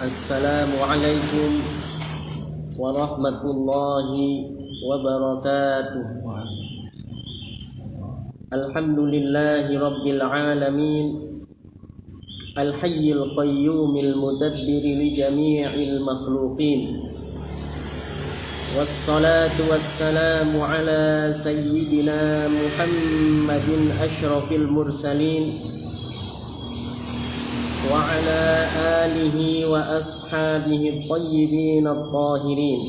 Assalamualaikum warahmatullahi wabarakatuh. Alhamdulillahi rabbil alamin, al-hayyil qayyumil mudabbiri li jami'il makhluqin. Wassalatu wassalamu ala sayyidina Muhammadin asyrafil mursalin wa ala alihi wa ashabihi at-tayyibin at-tahirin.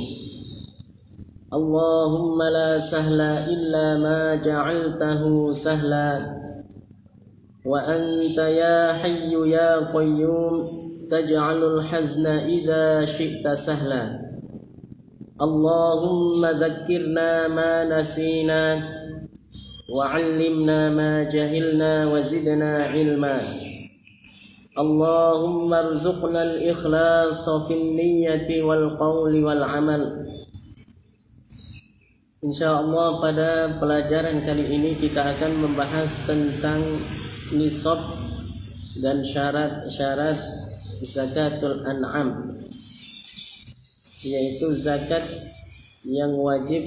Allahumma la sahla illa ma ja'altahu sahla wa anta ya hayyu ya qayyum taj'alul hazna idza syi'ta sahla. Allahumma dhakkirna ma nasina wa 'allimna ma jahilna wa zidna ilma. Allahumma arzuqna al-ikhlasa fin niyyati wal qawli wal amal. Insyaallah pada pelajaran kali ini kita akan membahas tentang nisab dan syarat-syarat zakatul an'am, yaitu zakat yang wajib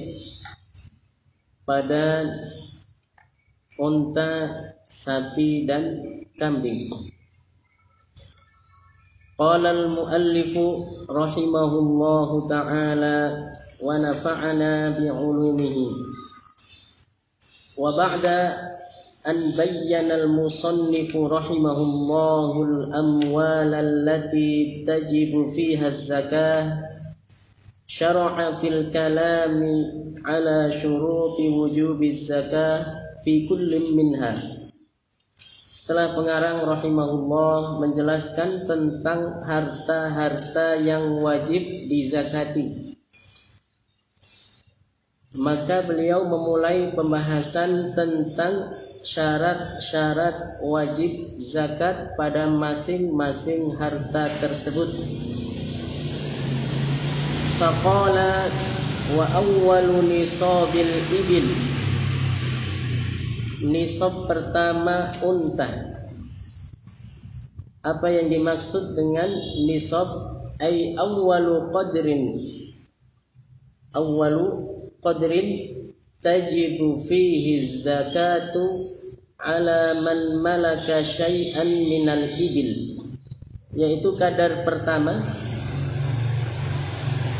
pada unta, sapi dan kambing. Qala al-muallifu rahimahullahu ta'ala wa nafa'ana bi'ulumihi. Wa ba'da an bayyana al-musannifu rahimahullahu al-amwal allati tajibu fiha az-zakah, syara'a fil kalami ala syuruti wujubi az-zakah fi kullin minha. Setelah pengarang rahimahullah menjelaskan tentang harta-harta yang wajib dizakati, maka beliau memulai pembahasan tentang syarat-syarat wajib zakat pada masing-masing harta tersebut. Faqala wa awwalu nisabil ibil. Nisab pertama unta. Apa yang dimaksud dengan nisab? Ay awwalu qadrin tajibu fihi zakatu ala man malaka syai'an minal ibil, yaitu kadar pertama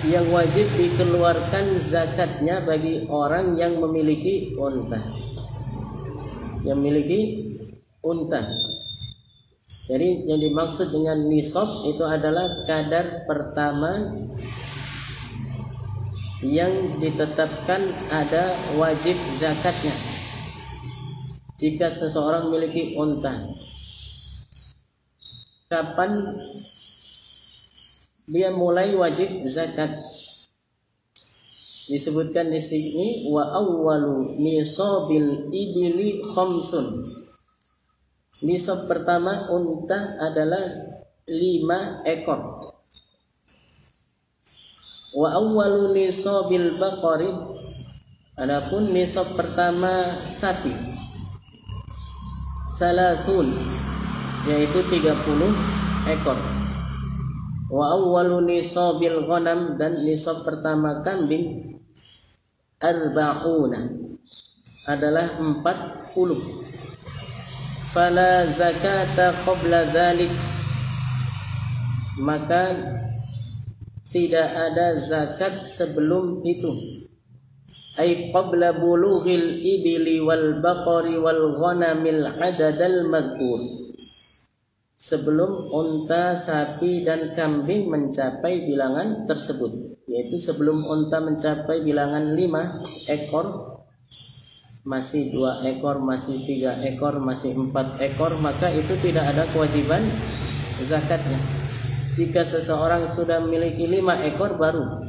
yang wajib dikeluarkan zakatnya bagi orang yang memiliki unta. Yang memiliki unta. Jadi yang dimaksud dengan nisab itu adalah kadar pertama yang ditetapkan ada wajib zakatnya jika seseorang memiliki unta. Kapan dia mulai wajib zakat? Disebutkan di sini wa awwalu nisabil ibili khamsun. Nisab pertama unta adalah 5 ekor. Wa awwalu nisabil baqari, adapun nisab pertama sapi, salasun, yaitu 30 ekor. Wa awwalu nisabil ghanam, dan nisab pertama kambing arba'una, adalah 40. Fala zakata qabla dhalik, maka tidak ada zakat sebelum itu. Ay qabla bulughil ibili wal baqari wal ghanamil adadal madhkur, sebelum unta, sapi dan kambing mencapai bilangan tersebut, yaitu sebelum unta mencapai bilangan 5 ekor, masih 2 ekor, masih 3 ekor, masih 4 ekor, maka itu tidak ada kewajiban zakatnya. Jika seseorang sudah memiliki 5 ekor baru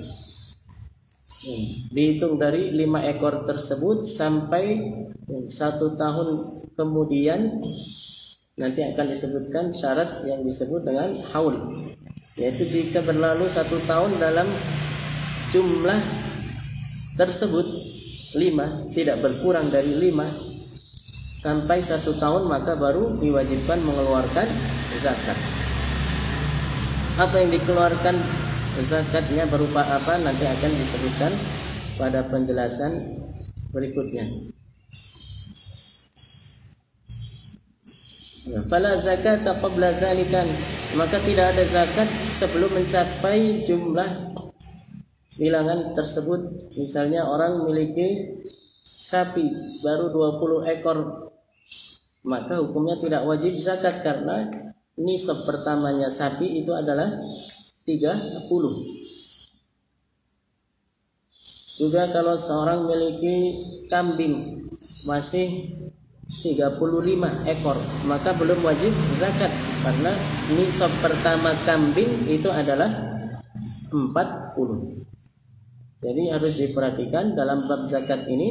dihitung dari 5 ekor tersebut sampai 1 tahun kemudian nanti akan disebutkan syarat yang disebut dengan haul, yaitu jika berlalu 1 tahun dalam jumlah tersebut 5, tidak berkurang dari 5 sampai 1 tahun, maka baru diwajibkan mengeluarkan zakat. Apa yang dikeluarkan zakatnya berupa apa nanti akan disebutkan pada penjelasan berikutnya. Fala zakata qabla dzalika, maka tidak ada zakat sebelum mencapai jumlah bilangan tersebut. Misalnya orang memiliki sapi baru 20 ekor, maka hukumnya tidak wajib zakat karena nisab pertamanya sapi itu adalah 30. Juga kalau seorang memiliki kambing masih 35 ekor, maka belum wajib zakat karena nisab pertama kambing itu adalah 40. Jadi harus diperhatikan dalam bab zakat ini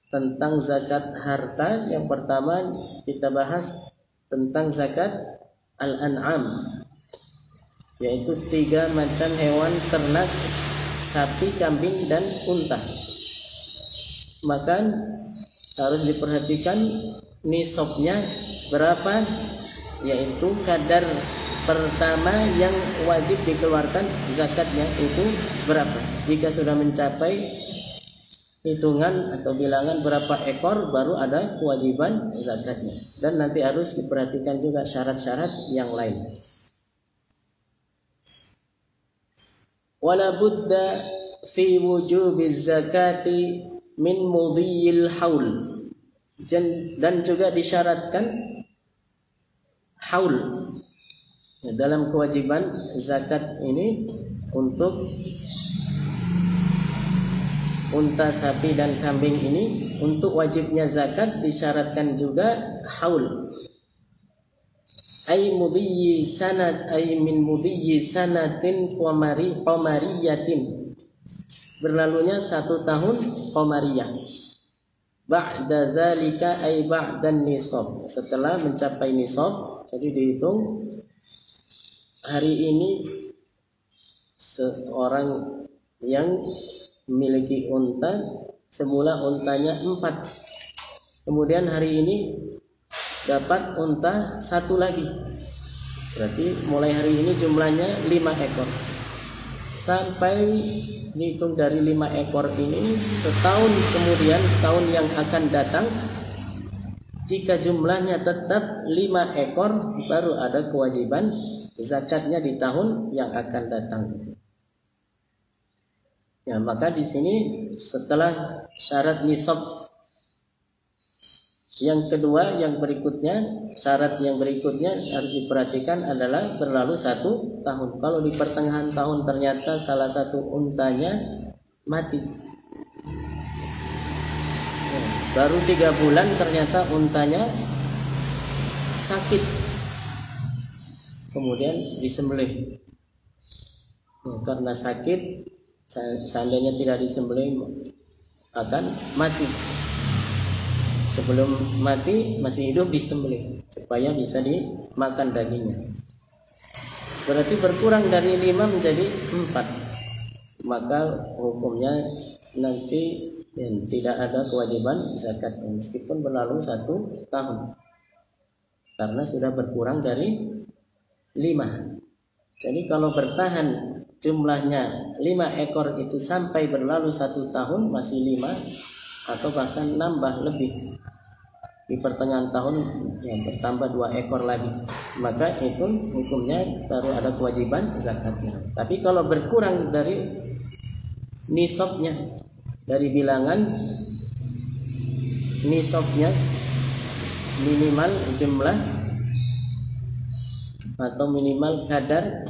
tentang zakat harta. Yang pertama kita bahas tentang zakat al-an'am, yaitu 3 macam hewan ternak: sapi, kambing, dan unta. Maka harus diperhatikan nisabnya berapa, yaitu kadar pertama yang wajib dikeluarkan zakatnya itu berapa. Jika sudah mencapai hitungan atau bilangan berapa ekor, baru ada kewajiban zakatnya. Dan nanti harus diperhatikan juga syarat-syarat yang lain. Wala budda fi wujubiz zakati min mudhiyil haul, dan juga disyaratkan haul dalam kewajiban zakat ini. Untuk unta, sapi, dan kambing ini untuk wajibnya zakat disyaratkan juga haul, ay mudhiyyi sanad, ay min mudhiyyi sanatin qamariyatin, berlalunya 1 tahun qamariyah. Ba'da dzalika ay ba'dan nisab, setelah mencapai nisab. Jadi dihitung hari ini seorang yang memiliki unta, semula untanya 4, kemudian hari ini dapat unta 1 lagi, berarti mulai hari ini jumlahnya 5 ekor. Sampai dihitung dari 5 ekor ini, setahun kemudian, setahun yang akan datang, jika jumlahnya tetap 5 ekor, baru ada kewajiban zakatnya di tahun yang akan datang. Ya, maka di sini setelah syarat nisab yang kedua, yang berikutnya, syarat yang berikutnya harus diperhatikan adalah berlalu 1 tahun. Kalau di pertengahan tahun ternyata salah satu untanya mati, baru 3 bulan ternyata untanya sakit, kemudian disembelih. Karena sakit, seandainya tidak disembelih akan mati. Sebelum mati masih hidup disembelih supaya bisa dimakan dagingnya. Berarti berkurang dari 5 menjadi 4, maka hukumnya nanti tidak ada kewajiban zakat meskipun berlalu 1 tahun, karena sudah berkurang dari 5. Jadi kalau bertahan jumlahnya 5 ekor itu sampai berlalu 1 tahun masih 5 atau bahkan nambah lebih, di pertengahan tahun yang bertambah 2 ekor lagi, maka itu hukumnya baru ada kewajiban zakatnya. Tapi kalau berkurang dari nisabnya, dari bilangan nisabnya minimal jumlah atau minimal kadar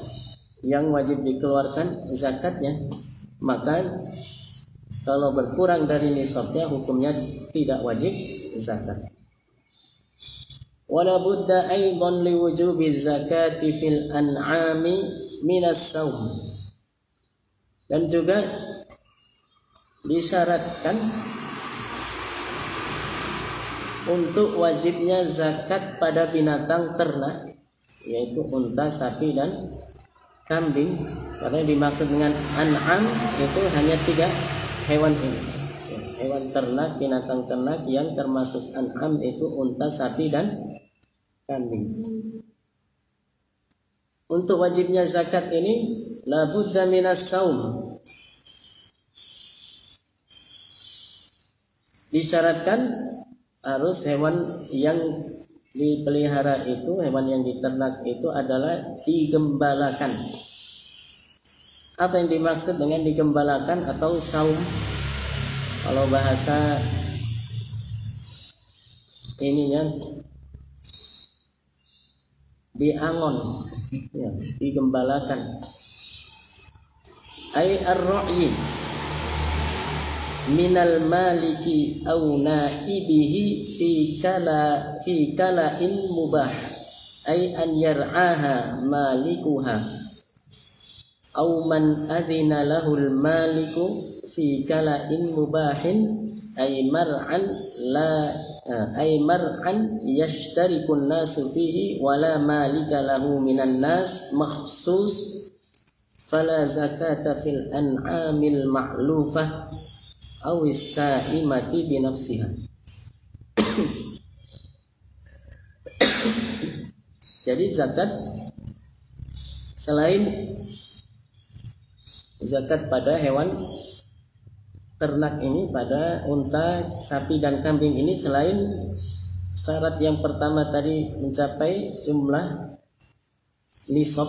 yang wajib dikeluarkan zakatnya, maka kalau berkurang dari nisabnya hukumnya tidak wajib zakat. Wala budda aidan li wujubi zakati fil an'ami minas saum, dan juga disyaratkan untuk wajibnya zakat pada binatang ternak, yaitu unta, sapi, dan kambing. Karena dimaksud dengan an'am itu hanya 3 hewan ini, hewan ternak, binatang ternak yang termasuk an'am itu unta, sapi, dan kambing. untuk wajibnya zakat ini la budda minas saum. Disyaratkan harus hewan yang dipelihara itu, hewan yang diternak itu adalah digembalakan. Apa yang dimaksud dengan digembalakan atau saum? Kalau bahasa ininya diangon, ya, digembalakan. Ai ar-ra'yi minal maliki au naibihi fi kala'in mubah, ay an yar'aha malikuha au man adhina lahul maliku fi kala'in mubahin, ay mar'an yashtarikun nasu fihi wala malika lahu minan nas makhsus fala zakata fil an'amil ma'lufah awis sa'imati binafsiha. Jadi zakat selain zakat pada hewan ternak ini, pada unta, sapi dan kambing ini, selain syarat yang pertama tadi mencapai jumlah nisab,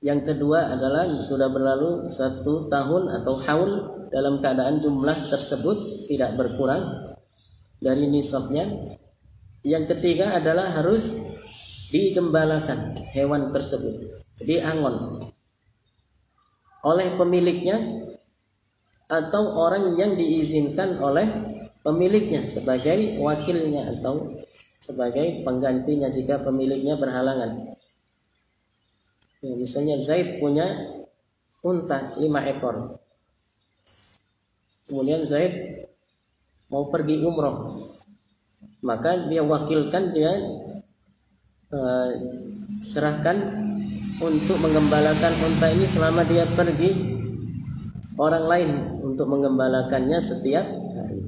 yang kedua adalah sudah berlalu 1 tahun atau haul dalam keadaan jumlah tersebut tidak berkurang dari nisabnya. Yang ketiga adalah harus digembalakan hewan tersebut, diangon oleh pemiliknya atau orang yang diizinkan oleh pemiliknya sebagai wakilnya atau sebagai penggantinya jika pemiliknya berhalangan. Ya, misalnya Zaid punya unta 5 ekor. Kemudian Zaid mau pergi umroh, maka dia wakilkan, dia serahkan untuk mengembalakan unta ini selama dia pergi, orang lain untuk mengembalakannya setiap hari.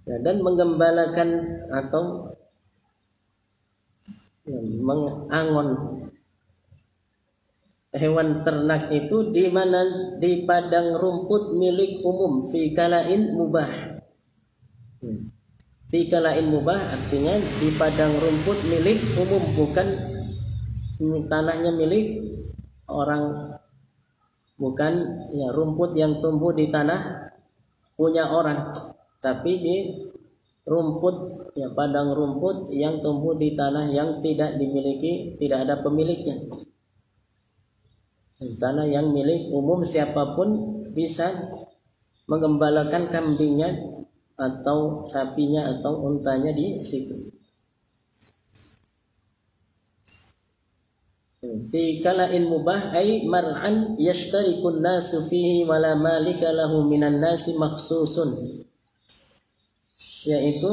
Ya, dan menggembalakan atau ya, mengangon hewan ternak itu di mana? Di padang rumput milik umum, fi kala'in mubah. Fi kala'in mubah artinya di padang rumput milik umum, bukan tanahnya milik orang, bukan ya rumput yang tumbuh di tanah punya orang, tapi di rumput, ya padang rumput yang tumbuh di tanah yang tidak dimiliki, tidak ada pemiliknya. Tanah yang milik umum, siapapun bisa mengembalakan kambingnya atau sapinya atau untanya di situ. Fi kala'in mubah ay mar'an yashtarikun nasu fihi wala malika lahu minan nasi makhsusun, yaitu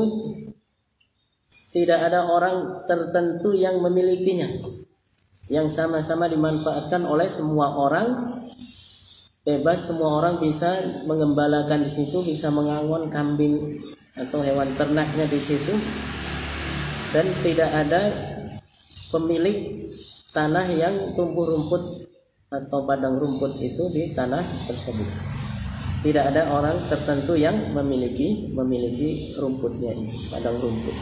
tidak ada orang tertentu yang memilikinya, yang sama-sama dimanfaatkan oleh semua orang, bebas, semua orang bisa mengembalakan di situ, bisa mengangon kambing atau hewan ternaknya di situ, dan tidak ada pemilik tanah yang tumbuh rumput atau padang rumput itu di tanah tersebut. Tidak ada orang tertentu yang memiliki rumputnya ini, padang rumput.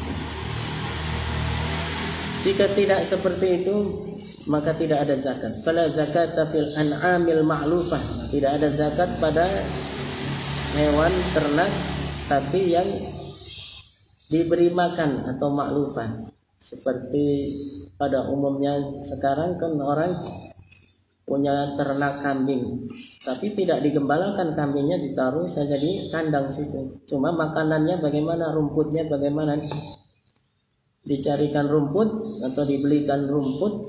Jika tidak seperti itu, maka tidak ada zakat. Fala zakata fil an'amil ma'lufah. Tidak ada zakat pada hewan ternak tapi yang diberi makan atau ma'lufah. Seperti pada umumnya sekarang kan orang punya ternak kambing, tapi tidak digembalakan kambingnya, ditaruh saja di kandang situ. Cuma makanannya bagaimana, rumputnya bagaimana, dicarikan rumput atau dibelikan rumput,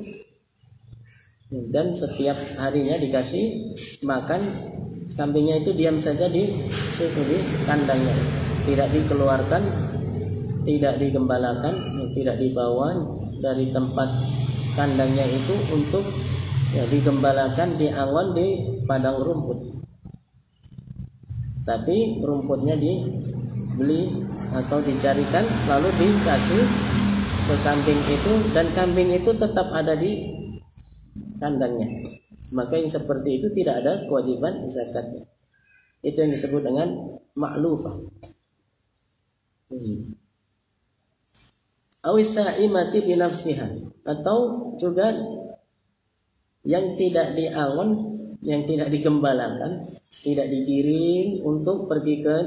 dan setiap harinya dikasih makan. Kambingnya itu diam saja di situ di kandangnya, tidak dikeluarkan, tidak digembalakan, tidak dibawa dari tempat kandangnya itu untuk ya digembalakan, diangon di padang rumput. Tapi rumputnya dibeli atau dicarikan lalu dikasih ke kambing itu, dan kambing itu tetap ada di kandangnya, maka yang seperti itu tidak ada kewajiban zakatnya. Itu yang disebut dengan ma'lufah. Awisa'imati binafsiha, atau juga yang tidak diangon, yang tidak digembalakan, tidak digiring untuk pergi ke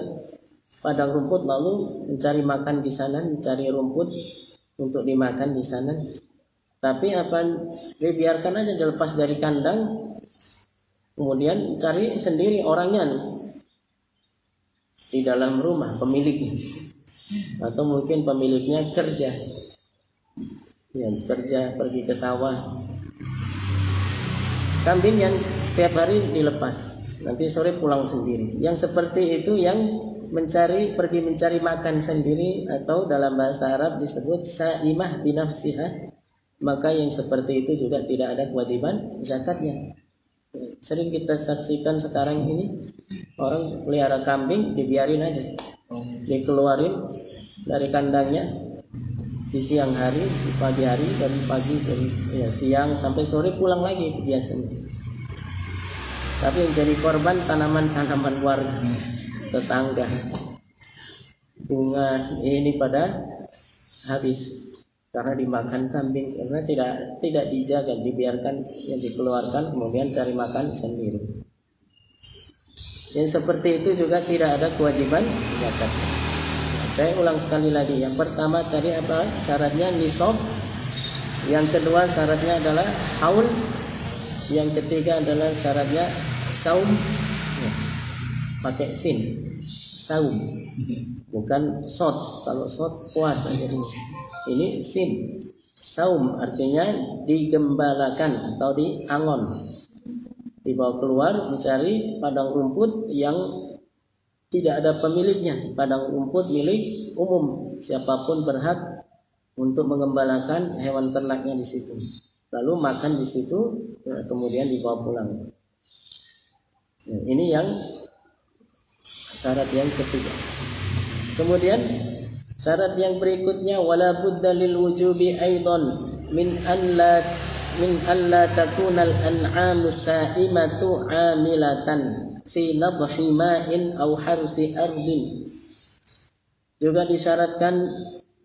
padang rumput lalu mencari makan di sana, mencari rumput untuk dimakan di sana. Tapi apa, dibiarkan aja, dilepas dari kandang, kemudian cari sendiri orangnya di dalam rumah, pemiliknya, atau mungkin pemiliknya kerja, ya, kerja pergi ke sawah. Kambing yang setiap hari dilepas, nanti sore pulang sendiri. Yang seperti itu yang pergi mencari makan sendiri, atau dalam bahasa Arab disebut sa'imah binafsiha, maka yang seperti itu juga tidak ada kewajiban zakatnya. Sering kita saksikan sekarang ini, orang pelihara kambing dibiarin aja, dikeluarin dari kandangnya di siang hari, di pagi hari, dari pagi dari siang sampai sore pulang lagi, itu biasanya. Tapi yang jadi korban tanaman-tanaman warga, tetangga, bunga ini pada habis karena dimakan kambing, karena tidak dijaga, dibiarkan, yang dikeluarkan kemudian cari makan sendiri. Yang seperti itu juga tidak ada kewajiban zakat. Saya ulang sekali lagi, yang pertama tadi apa syaratnya? Nisab. Yang kedua syaratnya adalah haul. Yang ketiga adalah syaratnya saum, pakai sin, saum, bukan sod. Kalau sod puasa, jadi ini sin, saum artinya digembalakan atau diangon, dibawa keluar mencari padang rumput yang tidak ada pemiliknya, padang rumput milik umum, siapapun berhak untuk mengembalakan hewan ternaknya di situ, lalu makan di situ, kemudian dibawa pulang. Ini yang syarat yang ketiga. Kemudian syarat yang berikutnya, wala budda lil wujubi aidan min an la takuna al an'amu sa'imatu 'amilatan fi nadhi ma'in aw harsi ardin. Juga disyaratkan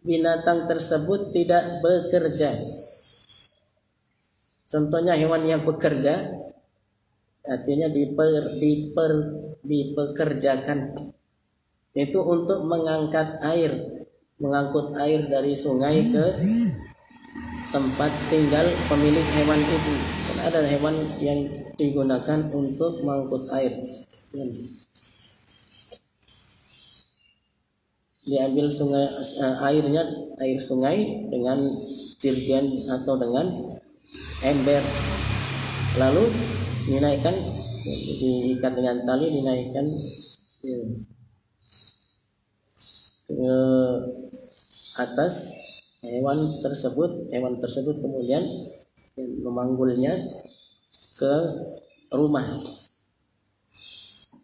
binatang tersebut tidak bekerja. Contohnya hewan yang bekerja, artinya dipekerjakan, itu untuk mengangkut air dari sungai ke tempat tinggal pemilik hewan itu. Karena ada hewan yang digunakan untuk mengangkut air, diambil sungai, air sungai dengan jirigen atau dengan ember, lalu dinaikkan, diikat dengan tali, dinaikkan ke atas hewan tersebut kemudian memanggulnya ke rumah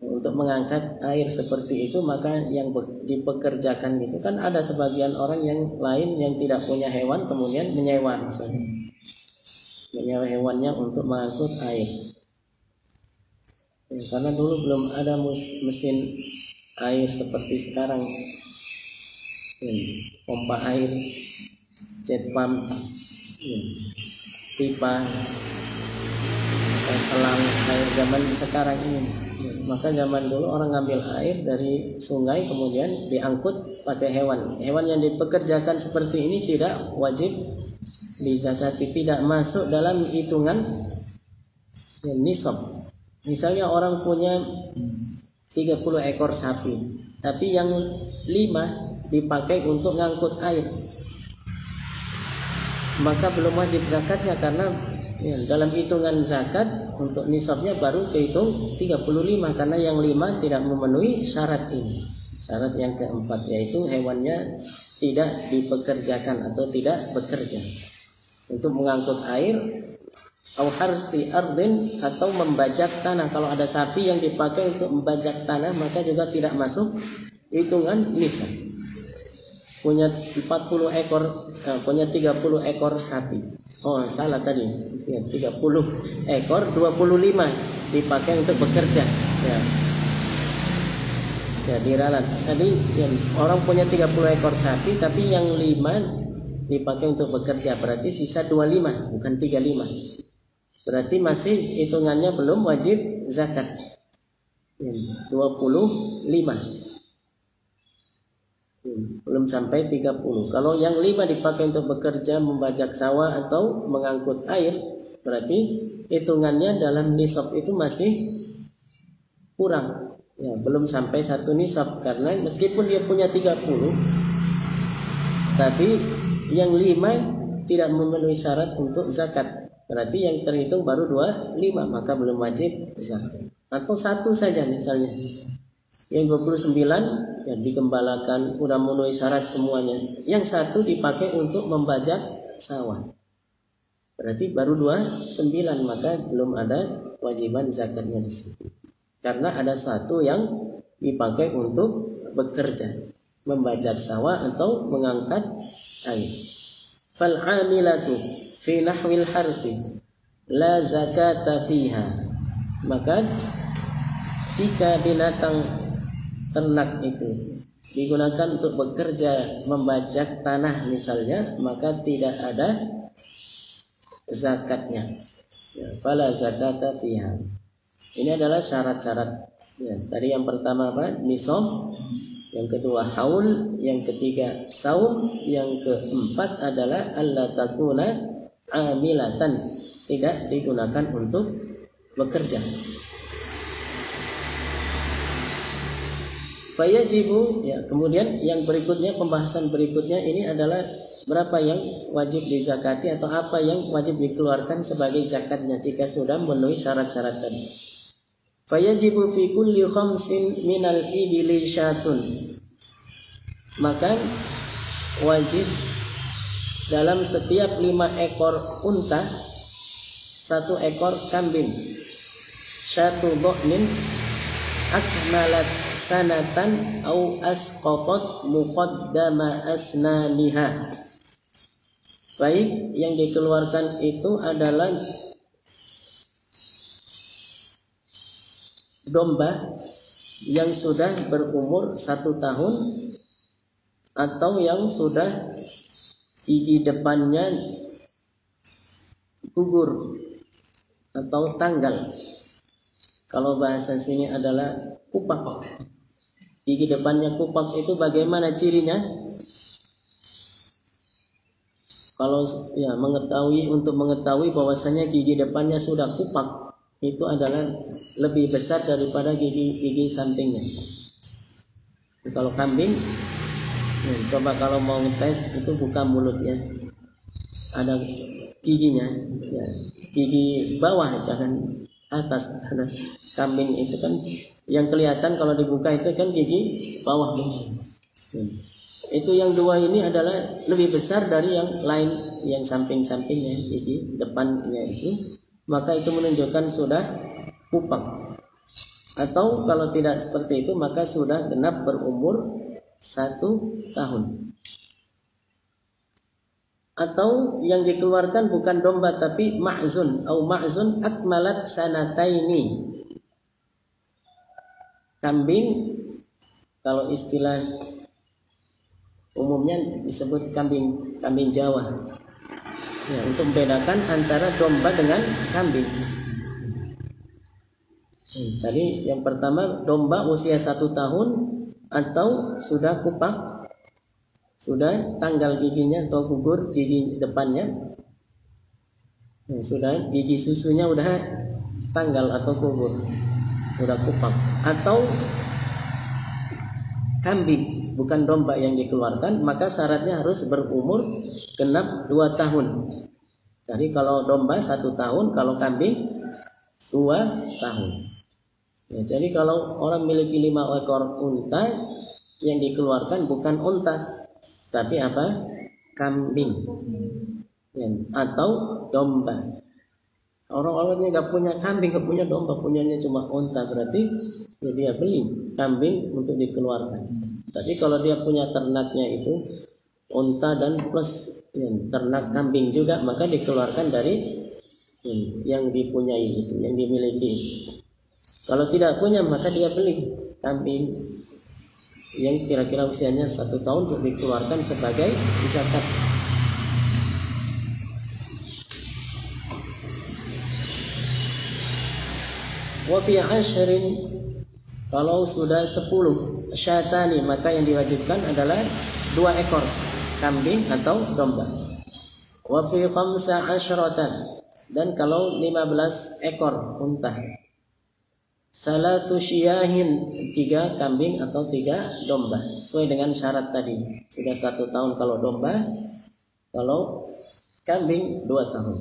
untuk mengangkat air seperti itu. Maka yang dipekerjakan itu kan ada sebagian orang yang lain yang tidak punya hewan, kemudian menyewa, misalnya menyewa hewannya untuk mengangkut air. Karena dulu belum ada mesin air seperti sekarang, pompa air, jet pump, pipa, selang air zaman sekarang ini. Maka zaman dulu orang ngambil air dari sungai kemudian diangkut pakai hewan. Hewan yang dipekerjakan seperti ini tidak wajib dizakati, tidak masuk dalam hitungan nisab. Misalnya orang punya 30 ekor sapi, tapi yang 5 dipakai untuk ngangkut air, maka belum wajib zakatnya, karena dalam hitungan zakat untuk nisabnya baru kehitung 35, karena yang 5 tidak memenuhi syarat ini. Syarat yang keempat yaitu hewannya tidak dipekerjakan atau tidak bekerja untuk mengangkut air, au harsi ardin, atau membajak tanah. Kalau ada sapi yang dipakai untuk membajak tanah, maka juga tidak masuk hitungan nisab. punya 40 ekor, punya 30 ekor sapi. Oh salah tadi, 30 ekor, 25 dipakai untuk bekerja. Ya diralat. Tadi orang punya 30 ekor sapi, tapi yang 5 dipakai untuk bekerja, berarti sisa 25, bukan 35. Berarti masih hitungannya belum wajib zakat. 25. Belum sampai 30. Kalau yang 5 dipakai untuk bekerja, membajak sawah atau mengangkut air, berarti hitungannya dalam nisab itu masih kurang. Ya, belum sampai 1 nisab, karena meskipun dia punya 30, tapi yang 5 tidak memenuhi syarat untuk zakat. Berarti yang terhitung baru 25, maka belum wajib zakat. Atau 1 saja misalnya. Yang 29 ya digembalakan, udah memenuhi syarat semuanya. Yang 1 dipakai untuk membajak sawah, berarti baru 29, maka belum ada kewajiban zakatnya di situ. Karena ada 1 yang dipakai untuk bekerja, membajak sawah atau mengangkat air. Fal 'amilatu fi nahwil harfi la zakata fiha. Maka jika binatang ternak itu digunakan untuk bekerja membajak tanah misalnya, maka tidak ada zakatnya. Ya, fala zakata fiha. Ini adalah syarat-syarat. Ya, tadi yang pertama apa? Nisab. Yang kedua haul. Yang ketiga saum. Yang keempat adalah alla takuna amilatan, tidak digunakan untuk bekerja. Fayajibu, ya, kemudian yang berikutnya, pembahasan berikutnya ini adalah berapa yang wajib dizakati atau apa yang wajib dikeluarkan sebagai zakatnya jika sudah memenuhi syarat-syarat tadi. Fayajibu fi kulli khamsin minal ibili syatun. Maka wajib dalam setiap 5 ekor unta 1 ekor kambing. Syatu dha'nin akmalat sanatan au asqatat muqaddama asnaniha. Baik, yang dikeluarkan itu adalah domba yang sudah berumur 1 tahun atau yang sudah gigi depannya gugur atau tanggal. Kalau bahasa sini adalah kupak. Gigi depannya kupak itu bagaimana cirinya? Kalau ya untuk mengetahui bahwasanya gigi depannya sudah kupak, itu adalah lebih besar daripada gigi sampingnya. Kalau kambing, coba kalau mau tes itu buka mulutnya, ada giginya, ya, gigi bawah jangan atas. Ada kambing itu kan yang kelihatan kalau dibuka itu kan gigi bawah. Itu yang 2 ini adalah lebih besar dari yang lain, yang samping-sampingnya, gigi depannya itu, maka itu menunjukkan sudah kupak. Atau kalau tidak seperti itu, maka sudah genap berumur 1 tahun. Atau yang dikeluarkan bukan domba tapi ma'zun atau ma'zun akmalat sanataini. Kambing, kalau istilah umumnya disebut kambing Jawa. Ya, untuk membedakan antara domba dengan kambing. Tadi yang pertama domba usia 1 tahun atau sudah kupak, sudah tanggal giginya atau gugur gigi depannya, sudah gigi susunya udah tanggal atau gugur, udah kupak. Atau kambing bukan domba yang dikeluarkan, maka syaratnya harus berumur genap 2 tahun. Jadi kalau domba 1 tahun, kalau kambing 2 tahun. Ya, jadi kalau orang memiliki 5 ekor unta, yang dikeluarkan bukan unta tapi apa? Kambing, ya, atau domba. Orang-orang yang nggak punya kambing, nggak punya domba, punyanya cuma unta, berarti ya dia beli kambing untuk dikeluarkan. Tapi kalau dia punya ternaknya itu unta dan plus ternak kambing juga, maka dikeluarkan dari yang dipunyai itu, yang dimiliki. Kalau tidak punya maka dia beli kambing yang kira-kira usianya 1 tahun untuk dikeluarkan sebagai zakat. Wa fi 'ashrin, kalau sudah 10 syatani, maka yang diwajibkan adalah 2 ekor kambing atau domba. Wa fi 15, dan kalau 15 ekor unta. Salatsu syiyahin, 3 kambing atau 3 domba, sesuai dengan syarat tadi. Sudah 1 tahun kalau domba, kalau kambing 2 tahun.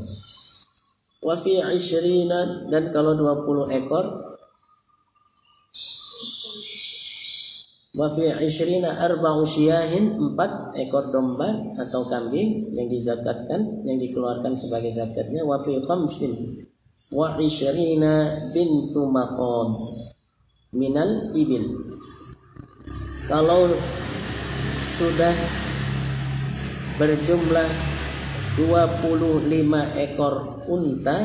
Wa fi 20, dan kalau 20 ekor. Wa fi 20 arba'u syiyahin, 4 ekor domba atau kambing yang dizakatkan, yang dikeluarkan sebagai zakatnya. Wa fi 25 bintu maqam minal ibil, kalau sudah berjumlah 25 ekor unta,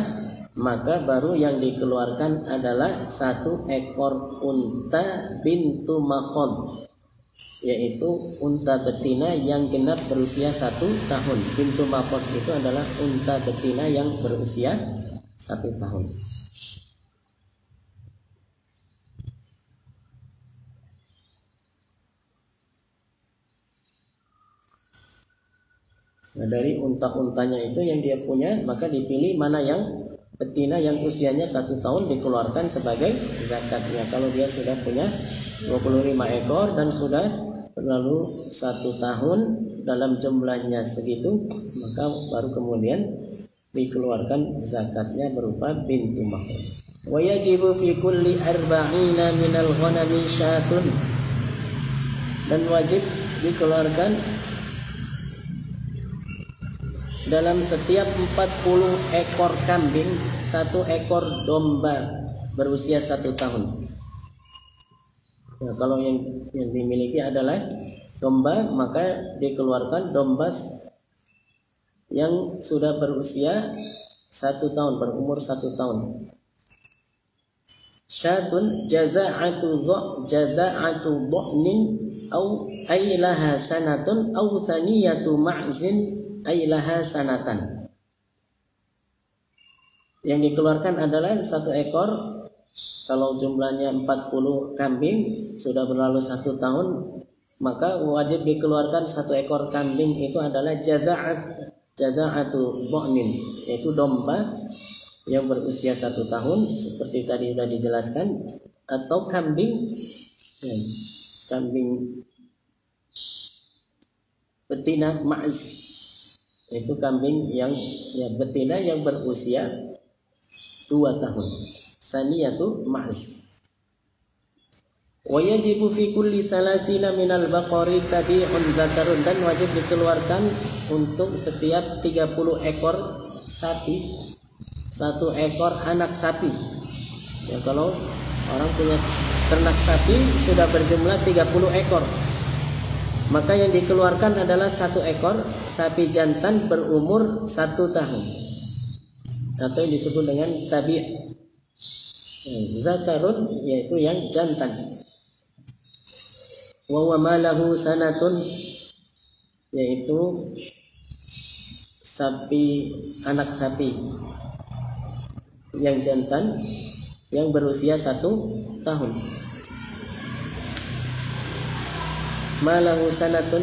maka baru yang dikeluarkan adalah 1 ekor unta bintu makhod, yaitu unta betina yang genap berusia 1 tahun. Bintu makhod itu adalah unta betina yang berusia 1 tahun. Nah, dari unta-untanya itu yang dia punya, maka dipilih mana yang betina yang usianya 1 tahun dikeluarkan sebagai zakatnya. Kalau dia sudah punya 25 ekor dan sudah berlalu 1 tahun dalam jumlahnya segitu, maka baru kemudian dikeluarkan zakatnya berupa bintu mahram. Wa yajibu fi kulli 40 minal ghanami syatun, dan wajib dikeluarkan dalam setiap 40 ekor kambing 1 ekor domba berusia 1 tahun. Nah, kalau yang dimiliki adalah domba, maka dikeluarkan domba yang sudah berusia 1 tahun, berumur 1 tahun. Syatun jaza'atu dha'nin au ailaha sanatun au thaniyatu ma'zin ailaha sanatan. Yang dikeluarkan adalah 1 ekor, kalau jumlahnya 40 kambing sudah berlalu 1 tahun, maka wajib dikeluarkan 1 ekor kambing itu adalah jaza'atu dha'nin, yaitu domba yang berusia 1 tahun seperti tadi sudah dijelaskan, atau kambing betina ma'z, itu kambing yang betina yang berusia 2 tahun. Saniyatu ma'z. Wa yajibu fi kulli 30 minal baqari tabi'un zakarun, dan wajib dikeluarkan untuk setiap 30 ekor sapi 1 ekor anak sapi. Ya, kalau orang punya ternak sapi sudah berjumlah 30 ekor, maka yang dikeluarkan adalah 1 ekor sapi jantan berumur 1 tahun, atau yang disebut dengan tabi' zakarun, yaitu yang jantan. Wa malahu sanatun, yaitu sapi, anak sapi yang jantan yang berusia 1 tahun. Malahu sanatun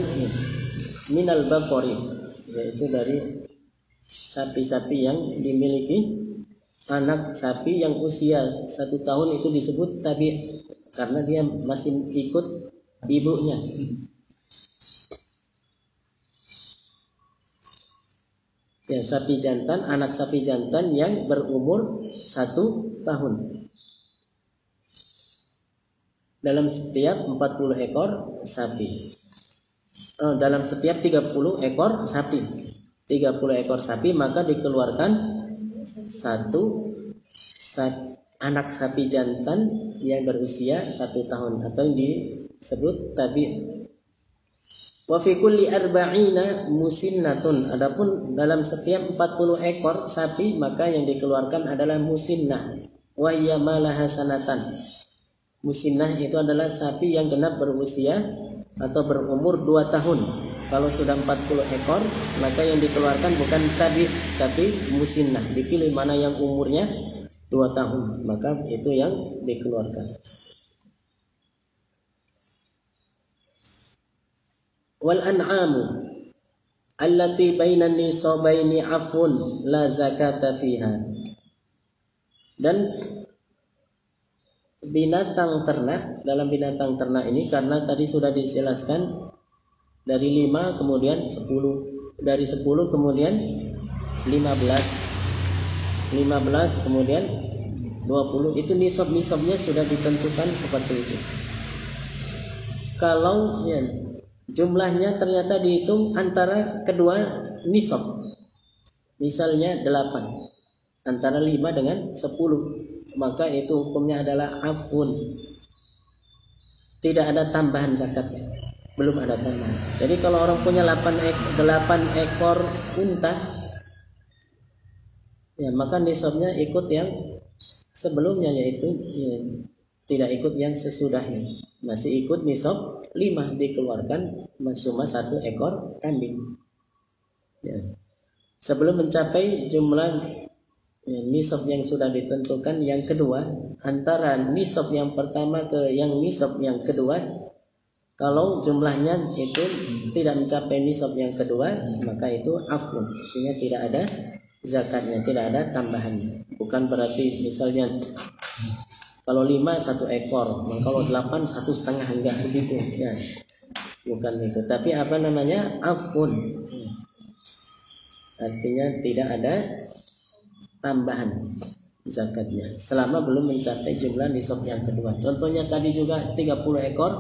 minal baqari, yaitu dari sapi-sapi yang dimiliki anak sapi yang usia 1 tahun, itu disebut tabi' karena dia masih ikut ibunya. Ya, sapi jantan, anak sapi jantan yang berumur 1 tahun. Dalam setiap 40 ekor sapi, dalam setiap 30 ekor sapi, 30 ekor sapi, maka dikeluarkan 1 anak sapi jantan yang berusia 1 tahun, atau yang disebut tabi'. Wa fi kulli arba'ina musinnatun. Adapun dalam setiap 40 ekor sapi maka yang dikeluarkan adalah musinnah. Wa hiya malaha sanatan. Musinnah itu adalah sapi yang genap berusia atau berumur 2 tahun. Kalau sudah 40 ekor maka yang dikeluarkan bukan tabi tapi musinnah. Dipilih mana yang umurnya 2 tahun maka itu yang dikeluarkan. Wal an'amu allati bainan nisabaini afun la zakata fiha. Dan binatang ternak, dalam binatang ternak ini karena tadi sudah dijelaskan dari 5 kemudian 10, dari 10 kemudian 15 kemudian 20, itu nisab-nisabnya sudah ditentukan seperti itu. Kalau ya, jumlahnya ternyata dihitung antara kedua nisab, misalnya 8 antara 5 dengan 10, maka itu hukumnya adalah afun, tidak ada tambahan zakatnya, belum ada tambahan. Jadi kalau orang punya 8 ekor unta ya, maka nisabnya ikut yang sebelumnya, yaitu ya, tidak ikut yang sesudahnya, masih ikut nisab 5 dikeluarkan cuma 1 ekor kambing ya. Sebelum mencapai jumlah ya, nisab yang sudah ditentukan yang kedua, antara nisab yang pertama ke yang nisab yang kedua, kalau jumlahnya itu tidak mencapai nisab yang kedua maka itu afun, artinya tidak ada zakatnya, tidak ada tambahannya. Bukan berarti misalnya kalau 5 1 ekor, kalau 8 1,5, enggak begitu ya. Bukan itu, tapi apa namanya? Afun. Artinya tidak ada tambahan zakatnya selama belum mencapai jumlah nisab yang kedua. Contohnya tadi juga 30 ekor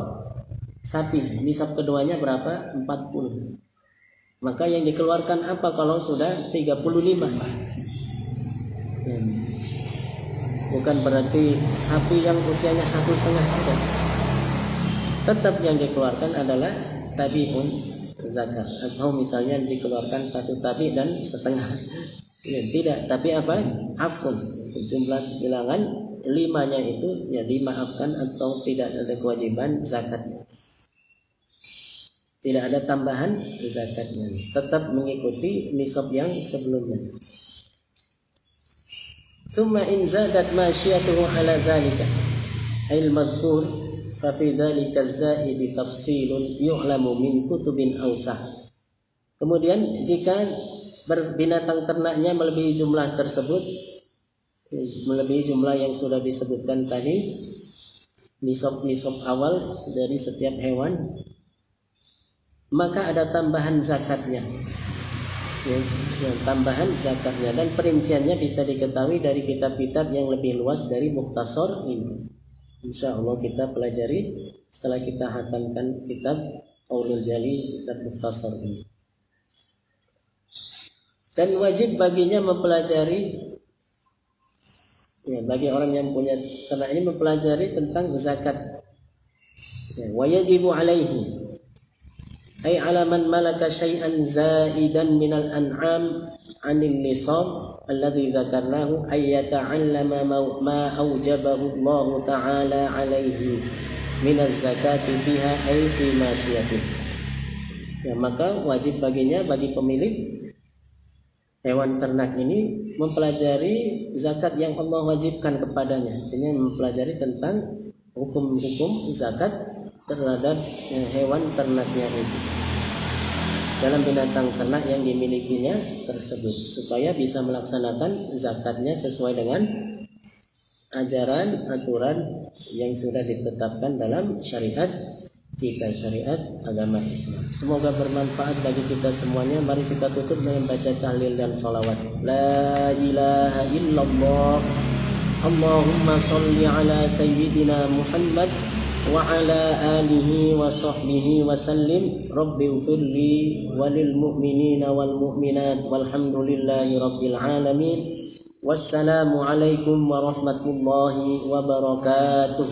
sapi, nisab keduanya berapa? 40. Maka yang dikeluarkan apa kalau sudah 35? Bukan berarti sapi yang usianya 1,5 tidak. Tetap yang dikeluarkan adalah tabi'un zakat, atau misalnya dikeluarkan 1 tabi dan setengah ya, tidak, tapi apa? Afun, jumlah bilangan 5-nya itu ya dimaafkan atau tidak ada kewajiban zakatnya, tidak ada tambahan zakatnya, tetap mengikuti nisab yang sebelumnya. Thumma in zadat masyiyatuhu ala dhalika ayil madhkur fa fi dhalika az-zaid tafsilun yu'lamu min kutubin awsah. Kemudian jika binatang ternaknya melebihi jumlah tersebut, melebihi jumlah yang sudah disebutkan tadi, nisab awal dari setiap hewan, maka ada tambahan zakatnya. Tambahan zakatnya, dan perinciannya bisa diketahui dari kitab-kitab yang lebih luas dari Mukhtasar ini. Insya Allah kita pelajari setelah kita hatamkan kitab Qaulul Jali, kitab Mukhtasar ini. Dan wajib baginya mempelajari ya, bagi orang yang punya ternak ini mempelajari tentang zakat ya, wa yajibu alaihi ay ala man malaka syai'an zaidan minal an'am 'anil nisab alladhi dzakarnahu ay yata'allama ma aujabahu Allah ta'ala alaihi minaz zakati fiha ay fi masyiyati. Ya, maka wajib baginya, bagi pemilik hewan ternak ini, mempelajari zakat yang Allah wajibkan kepadanya. Artinya mempelajari tentang hukum-hukum zakat terhadap hewan ternaknya itu dalam binatang ternak yang dimilikinya tersebut, supaya bisa melaksanakan zakatnya sesuai dengan ajaran aturan yang sudah ditetapkan dalam syariat kita, syariat agama Islam. Semoga bermanfaat bagi kita semuanya. Mari kita tutup dengan baca tahlil dan salawat. La ilaha illallah, Allahumma salli ala sayyidina Muhammad wa ala alihi wa sahbihi wa sallim. Rabbi ufirli walil mu'minina wal mu'minat walhamdulillahi rabbil alamin. Wassalamu alaikum warahmatullahi wabarakatuh.